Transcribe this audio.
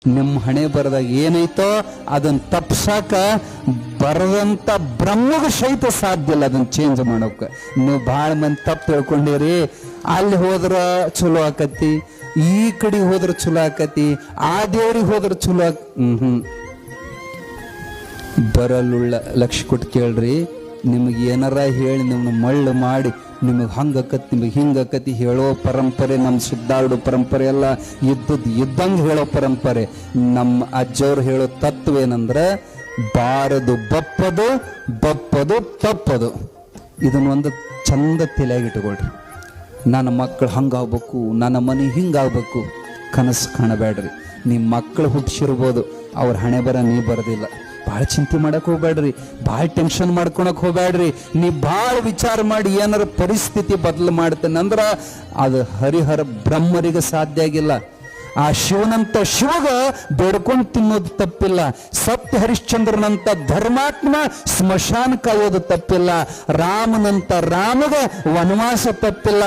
ನಿಮ್ಮ ಹಣೆ ಬರದಾಗ ಏನೈತೋ ಅದನ್ನ ತಪ್ಸಕ ಬರದಂತ ಬ್ರಹ್ಮಗ ಸಹಿತ ಸಾಧ್ಯ ಇಲ್ಲ ಅದನ್ನ ಚೇಂಜ್ ಮಾಡೋಕ. ನೀವು ಭಾಳ ಮಂದಿ ತಪ್ಪು ತಿಳ್ಕೊಂಡಿರಿ. ಅಲ್ಲಿ ಹೋದ್ರ ಚಲೋ ಆಕತಿ, ಈ ಕಡೆ ಹೋದ್ರ ಚಲೋ ಆಕತಿ, ಆ ದೇವ್ರಿಗೆ ಹೋದ್ರ ಚಲೋ ಬರಲುಳ್ಳ ಲಕ್ಷ ಕೊಟ್ಟು ಕೇಳ್ರಿ. ನಿಮಗೆ ಏನಾರ ಹೇಳಿ ನಿಮ್ಮನ್ನ ಮಳ್ಳು ಮಾಡಿ ನಿಮಗೆ ಹಂಗಕತಿ ನಿಮಗೆ ಹಿಂಗಕತಿ ಹೇಳೋ ಪರಂಪರೆ ನಮ್ಮ ಸಿದ್ಧಾರೂಢ ಪರಂಪರೆ ಎಲ್ಲ ಇದ್ದಂಗೆ ಹೇಳೋ ಪರಂಪರೆ. ನಮ್ಮ ಅಜ್ಜವ್ರು ಹೇಳೋ ತತ್ವ ಏನಂದ್ರೆ ಬಾರದು ಬಪ್ಪದು, ಬಪ್ಪದು ತಪ್ಪದು. ಇದನ್ನೊಂದು ಚಂದ ತಲೆಯಾಗಿಟ್ಕೊಳ್ರಿ. ನನ್ನ ಮಕ್ಕಳು ಹಂಗಾಗ್ಬೇಕು, ನನ್ನ ಮನೆ ಹಿಂಗಾಗ್ಬೇಕು ಕನಸು ಕಾಣಬೇಡ್ರಿ. ನಿಮ್ಮ ಮಕ್ಕಳು ಹುಟ್ಟಿಸಿರ್ಬೋದು, ಅವ್ರ ಹಣೆ ಬರ ನೀ ಬರೋದಿಲ್ಲ. ಭಾಳ ಚಿಂತೆ ಮಾಡಕ್ಕೆ ಹೋಗ್ಬೇಡ್ರಿ, ಭಾಳ ಟೆನ್ಷನ್ ಮಾಡ್ಕೊಳಕ್ ಹೋಗ್ಬೇಡ್ರಿ. ನೀ ಭಾಳ ವಿಚಾರ ಮಾಡಿ ಏನಾರ ಪರಿಸ್ಥಿತಿ ಬದಲು ಮಾಡ್ತೇನೆ ಅಂದ್ರೆ ಅದು ಹರಿಹರ ಬ್ರಹ್ಮರಿಗೆ ಸಾಧ್ಯ ಆಗಿಲ್ಲ. ಆ ಶಿವನಂತ ಶಿವಗ ಬೇಡ್ಕೊಂಡು ತಿನ್ನೋದು ತಪ್ಪಿಲ್ಲ. ಸತ್ಯ ಹರಿಶ್ಚಂದ್ರನಂತ ಧರ್ಮಾತ್ಮ ಸ್ಮಶಾನ ಕಾಯೋದು ತಪ್ಪಿಲ್ಲ. ರಾಮನಂತ ರಾಮಗ ವನವಾಸ ತಪ್ಪಿಲ್ಲ.